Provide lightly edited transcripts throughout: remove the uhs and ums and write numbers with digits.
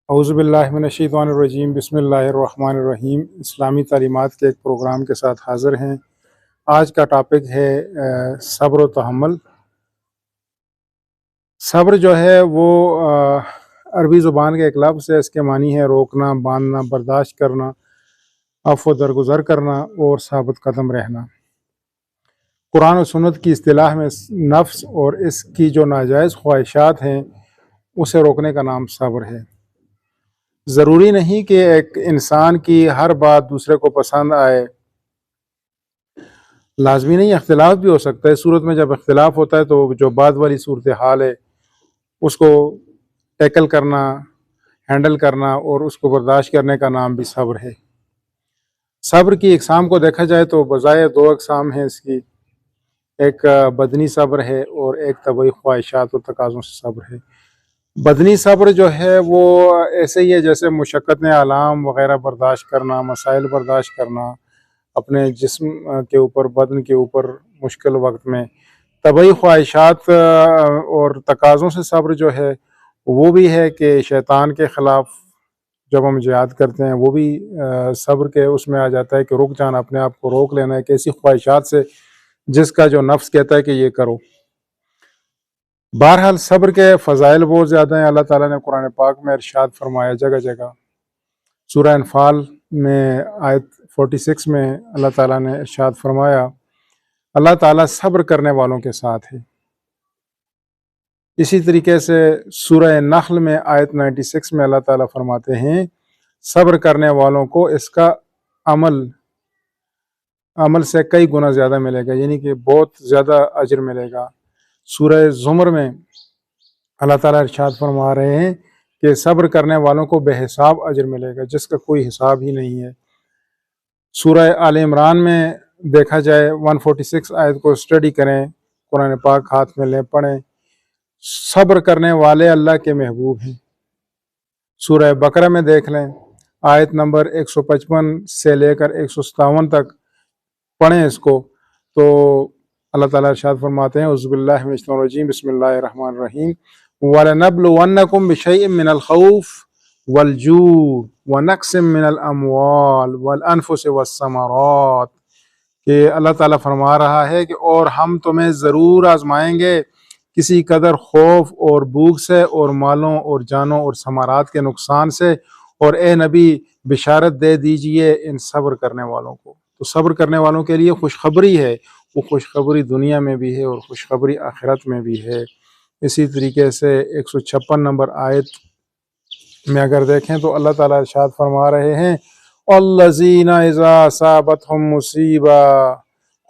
اعوذ باللہ من الشیطان الرجیم، بسم اللہ الرحمن الرحیم۔ اسلامی تعلیمات کے ایک پروگرام کے ساتھ حاضر ہیں۔ آج کا ٹاپک ہے صبر و تحمل۔ صبر جو ہے وہ عربی زبان کا ایک لفظ ہے۔ اس کے معنی ہے روکنا، باندھنا، برداشت کرنا، عفو درگزر کرنا اور ثابت قدم رہنا۔ قرآن و سنت کی اصطلاح میں نفس اور اس کی جو ناجائز خواہشات ہیں اسے روکنے کا نام صبر ہے۔ ضروری نہیں کہ ایک انسان کی ہر بات دوسرے کو پسند آئے، لازمی نہیں، اختلاف بھی ہو سکتا ہے۔ صورت میں جب اختلاف ہوتا ہے تو جو بعد والی صورتحال ہے اس کو ٹیکل کرنا، ہینڈل کرنا اور اس کو برداشت کرنے کا نام بھی صبر ہے۔ صبر کی اقسام کو دیکھا جائے تو بظاہر دو اقسام ہیں اس کی، ایک بدنی صبر ہے اور ایک طبعی خواہشات اور تقاضوں سے صبر ہے۔ بدنی صبر جو ہے وہ ایسے ہی ہے جیسے مشقتیں، آلام وغیرہ برداشت کرنا، مسائل برداشت کرنا اپنے جسم کے اوپر، بدن کے اوپر مشکل وقت میں۔ طبعی خواہشات اور تقاضوں سے صبر جو ہے وہ بھی ہے کہ شیطان کے خلاف جب ہم جہاد کرتے ہیں وہ بھی صبر کے اس میں آ جاتا ہے کہ رک جانا، اپنے آپ کو روک لینا ایک ایسی خواہشات سے جس کا جو نفس کہتا ہے کہ یہ کرو۔ بہرحال صبر کے فضائل بہت زیادہ ہیں۔ اللہ تعالیٰ نے قرآن پاک میں ارشاد فرمایا جگہ جگہ۔ سورہ انفال میں آیت 46 میں اللہ تعالیٰ نے ارشاد فرمایا، اللہ تعالیٰ صبر کرنے والوں کے ساتھ ہے۔ اسی طریقے سے سورہ نحل میں آیت 96 میں اللہ تعالیٰ فرماتے ہیں صبر کرنے والوں کو اس کا عمل سے کئی گنا زیادہ ملے گا، یعنی کہ بہت زیادہ اجر ملے گا۔ سورہ زمر میں اللہ تعالیٰ ارشاد فرما رہے ہیں کہ صبر کرنے والوں کو بے حساب اجر ملے گا جس کا کوئی حساب ہی نہیں ہے۔ سورہ آل عمران میں دیکھا جائے 146 آیت کو اسٹڈی کریں، قرآن پاک ہاتھ میں لیں، پڑھیں، صبر کرنے والے اللہ کے محبوب ہیں۔ سورہ بقرہ میں دیکھ لیں، آیت نمبر 155 سے لے کر 157 تک پڑھیں اس کو تو اللہ تعالیٰ ارشاد فرماتے ہیں اعوذ باللہ من الشیطان الرجیم، بسم اللہ الرحمن الرحیم، وَلَنَبْلُوَنَّكُمْ بِشَيْءٍ مِّنَ الْخَوْفِ وَالْجُوعِ وَنَقْصٍ مِّنَ الْأَمْوَالِ وَالْأَنفُسِ وَالثَّمَرَاتِ، کہ اللہ تعالیٰ فرما رہا ہے کہ اور ہم تمہیں ضرور آزمائیں گے کسی قدر خوف اور بھوک سے اور مالوں اور جانوں اور ثمرات کے نقصان سے، اور اے نبی بشارت دے دیجئے ان صبر کرنے والوں کو۔ تو صبر کرنے والوں کے لیے خوشخبری ہے، وہ خوشخبری دنیا میں بھی ہے اور خوشخبری آخرت میں بھی ہے۔ اسی طریقے سے 156 نمبر آیت میں اگر دیکھیں تو اللہ تعالیٰ ارشاد فرما رہے ہیں الذین اذا اصابتهم مصیبہ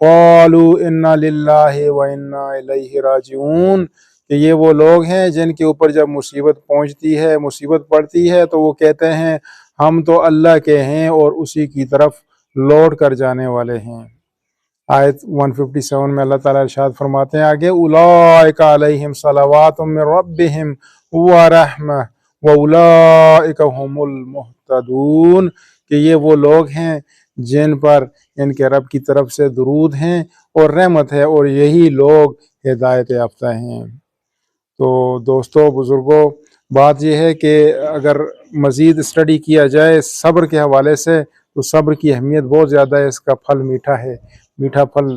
قالوا انا للہ وانا الیہ راجعون، کہ یہ وہ لوگ ہیں جن کے اوپر جب مصیبت پہنچتی ہے، مصیبت پڑتی ہے تو وہ کہتے ہیں ہم تو اللہ کے ہیں اور اسی کی طرف لوٹ کر جانے والے ہیں۔ آیت 157 میں اللہ تعالیٰ ارشاد فرماتے ہیں آگے اولئک علیہم صلوات من ربہم ورحمہ واولئک هم المہتدون، کہ یہ وہ لوگ ہیں جن پر ان کے رب کی طرف سے درود ہیں اور رحمت ہے، اور یہی لوگ ہدایت یافتہ ہیں۔ تو دوستو، بزرگوں، بات یہ ہے کہ اگر مزید اسٹڈی کیا جائے صبر کے حوالے سے تو صبر کی اہمیت بہت زیادہ ہے، اس کا پھل میٹھا ہے۔ میٹھا پھل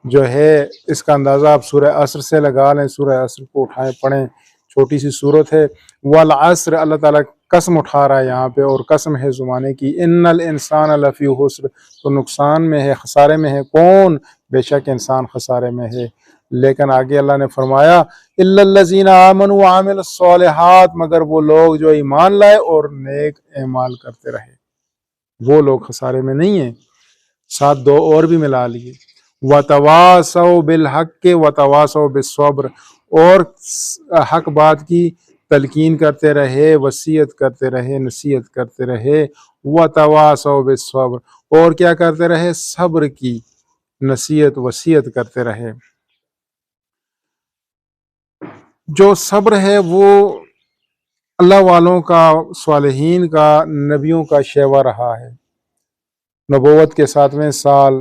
جو ہے اس کا اندازہ آپ سورہ عصر سے لگا لیں، سورہ عصر کو اٹھائیں پڑھیں، چھوٹی سی صورت ہے۔ والعصر، اللہ تعالیٰ قسم اٹھا رہا ہے یہاں پہ، اور قسم ہے زمانے کی، ان الانسان لفی خسر، تو نقصان میں ہے، خسارے میں ہے کون؟ بے شک انسان خسارے میں ہے۔ لیکن آگے اللہ نے فرمایا الا الذین آمنوا وعملوا الصالحات، مگر وہ لوگ جو ایمان لائے اور نیک اعمال کرتے رہے، وہ لوگ خسارے میں نہیں ہیں۔ ساتھ دو اور بھی ملا لیے، وتواصوا بالحق وتواصوا بالصبر، اور حق بات کی تلقین کرتے رہے، وصیت کرتے رہے، نصیحت کرتے رہے، وتواصوا بالصبر، اور کیا کرتے رہے؟ صبر کی نصیحت وصیت کرتے رہے۔ جو صبر ہے وہ اللہ والوں کا، صالحین کا، نبیوں کا شیوا رہا ہے۔ نبوت کے 7ویں سال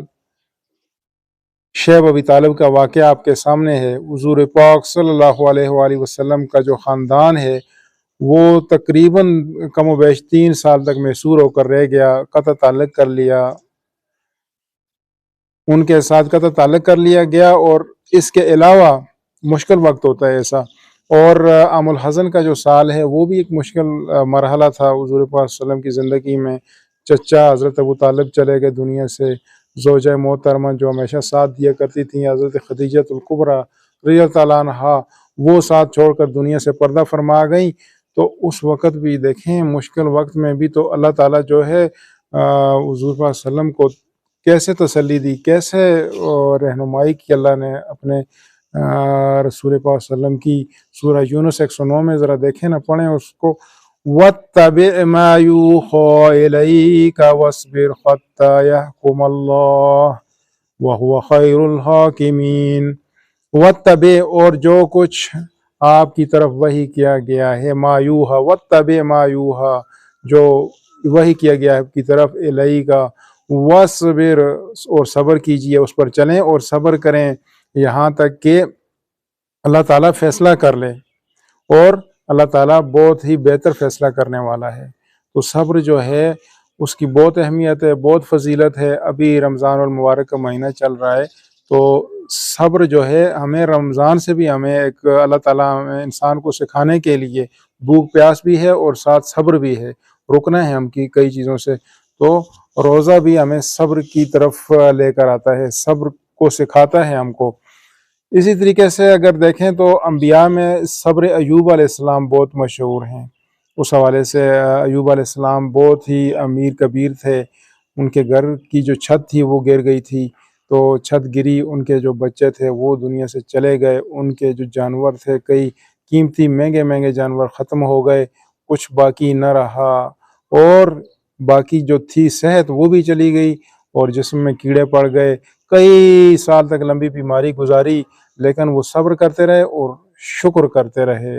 شیب ابی طالب کا واقعہ آپ کے سامنے ہے۔ حضور پاک صلی اللہ علیہ وآلہ وسلم کا جو خاندان ہے وہ تقریباً کم و بیش 3 سال تک محصور ہو کر رہ گیا، قطع تعلق کر لیا، ان کے ساتھ قطع تعلق کر لیا گیا۔ اور اس کے علاوہ مشکل وقت ہوتا ہے ایسا، اور عام الحزن کا جو سال ہے وہ بھی ایک مشکل مرحلہ تھا حضور پاک صلی اللہ علیہ وسلم کی زندگی میں۔ چچا حضرت ابو طالب چلے گئے دنیا سے، زوجہ محترمہ جو ہمیشہ ساتھ دیا کرتی تھیں حضرت خدیجہ الکبریٰ رضی اللہ تعالیٰ عنہا، وہ ساتھ چھوڑ کر دنیا سے پردہ فرما گئیں۔ تو اس وقت بھی دیکھیں، مشکل وقت میں بھی تو اللہ تعالیٰ جو ہے حضور پاک صلی اللہ علیہ وسلم کو کیسے تسلی دی، کیسے رہنمائی کی اللہ نے اپنے رسول پاک صلی اللہ علیہ وسلم کی۔ سورہ یونس 109 میں ذرا دیکھیں نا، پڑھیں اس کو، وَاتَّبِعْ مَا يُوحَىٰ إِلَيْكَ وَاصْبِرْ حَتَّىٰ يَحْكُمَ اللَّهُ وَهُوَ خَيْرُ الْحَاكِمِينَ۔ وَاتَّبِعْ، اور جو کچھ آپ کی طرف وحی کیا گیا ہے، ما یوحیٰ، وَاتَّبِعْ ما یوحیٰ، جو وحی کیا گیا ہے آپ کی طرف، الیک، وَاصْبِرْ، اور صبر کیجئے، اس پر چلیں اور صبر کریں یہاں تک کہ اللہ تعالیٰ فیصلہ کر لے، اور اللہ تعالیٰ بہت ہی بہتر فیصلہ کرنے والا ہے۔ تو صبر جو ہے اس کی بہت اہمیت ہے، بہت فضیلت ہے۔ ابھی رمضان المبارک کا مہینہ چل رہا ہے، تو صبر جو ہے ہمیں رمضان سے بھی ہمیں ایک اللہ تعالیٰ ہمیں انسان کو سکھانے کے لیے بھوک پیاس بھی ہے اور ساتھ صبر بھی ہے، رکنا ہے ہم کی کئی چیزوں سے۔ تو روزہ بھی ہمیں صبر کی طرف لے کر آتا ہے، صبر کو سکھاتا ہے ہم کو۔ اسی طریقے سے اگر دیکھیں تو انبیاء میں صبر ایوب علیہ السلام بہت مشہور ہیں۔ اس حوالے سے ایوب علیہ السلام بہت ہی امیر کبیر تھے، ان کے گھر کی جو چھت تھی وہ گر گئی تھی، تو چھت گری، ان کے جو بچے تھے وہ دنیا سے چلے گئے، ان کے جو جانور تھے کئی قیمتی مہنگے جانور ختم ہو گئے، کچھ باقی نہ رہا، اور باقی جو تھی صحت وہ بھی چلی گئی، اور جسم میں کیڑے پڑ گئے، کئی سال تک لمبی بیماری گزاری، لیکن وہ صبر کرتے رہے اور شکر کرتے رہے۔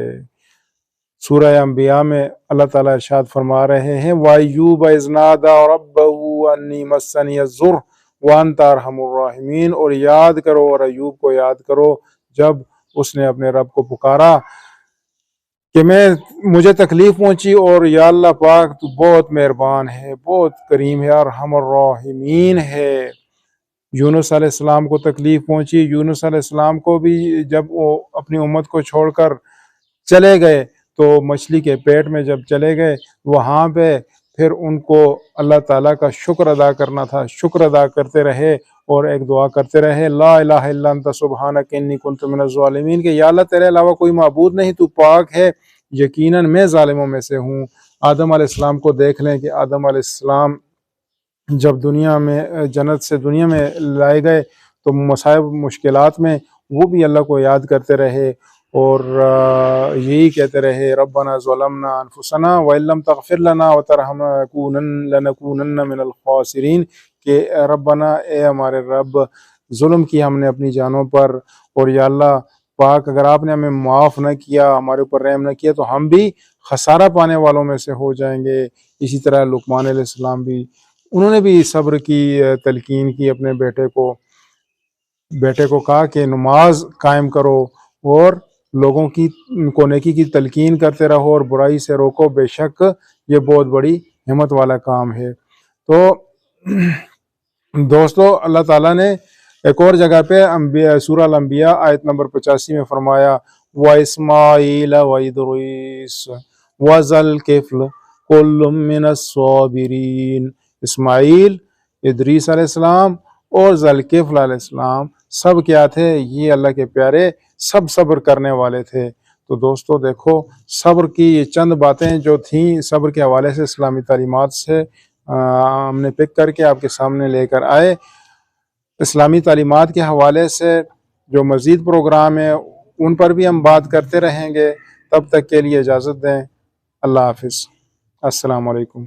سورہ انبیاء میں اللہ تعالیٰ ارشاد فرما رہے ہیں، وَأَيُّوبَ إِذْ نَادَىٰ رَبَّهُ أَنِّي مَسَّنِيَ الضُّرُّ وَأَنْتَ أَرْحَمُ الرَّاحِمِينَ، اور یاد کرو، اور ایوب کو یاد کرو جب اس نے اپنے رب کو پکارا کہ مجھے تکلیف پہنچی، اور یا اللہ پاک تو بہت مہربان ہے، بہت کریم ہے، ارحم الراحمین ہے۔ یونس علیہ السلام کو تکلیف پہنچی، یونس علیہ السلام کو بھی جب وہ اپنی امت کو چھوڑ کر چلے گئے تو مچھلی کے پیٹ میں جب چلے گئے، وہاں پہ پھر ان کو اللہ تعالیٰ کا شکر ادا کرنا تھا، شکر ادا کرتے رہے اور ایک دعا کرتے رہے، لا الہ الا انت سبحانک انی کنت من الظالمین، کہ یا اللہ تیرے علاوہ کوئی معبود نہیں، تو پاک ہے، یقیناً میں ظالموں میں سے ہوں۔ آدم علیہ السلام کو دیکھ لیں کہ آدم علیہ السلام جب دنیا میں جنت سے دنیا میں لائے گئے تو مصائب مشکلات میں وہ بھی اللہ کو یاد کرتے رہے، اور یہی کہتے رہے، ربنا ظلمنا انفسنا وان لم تغفر لنا وترحمنا لنکونن من الخاسرین، کہ ربنا، اے ہمارے رب، ظلم کیا ہم نے اپنی جانوں پر، اور یا اللہ پاک اگر آپ نے ہمیں معاف نہ کیا، ہمارے اوپر رحم نہ کیا، تو ہم بھی خسارہ پانے والوں میں سے ہو جائیں گے۔ اسی طرح لقمان علیہ السلام بھی، انہوں نے بھی صبر کی تلقین کی اپنے بیٹے کو کہا کہ نماز قائم کرو اور لوگوں کو نیکی کی تلقین کرتے رہو اور برائی سے روکو، بے شک یہ بہت بڑی ہمت والا کام ہے۔ تو دوستو، اللہ تعالیٰ نے ایک اور جگہ پہ سورہ الانبیاء آیت نمبر 85 میں فرمایا، وَإِسْمَاعِيلَ وَإِدْرِيسَ وَذَا الْكِفْلِ كُلٌّ مِّنَ الصَّابِرِينَ، اسماعیل، ادریس علیہ السلام اور ذا الکفل علیہ السلام سب کیا تھے؟ یہ اللہ کے پیارے سب صبر کرنے والے تھے۔ تو دوستو دیکھو، صبر کی یہ چند باتیں جو تھیں صبر کے حوالے سے اسلامی تعلیمات سے ہم نے پک کر کے آپ کے سامنے لے کر آئے۔ اسلامی تعلیمات کے حوالے سے جو مزید پروگرام ہیں ان پر بھی ہم بات کرتے رہیں گے۔ تب تک کے لیے اجازت دیں، اللہ حافظ، السلام علیکم۔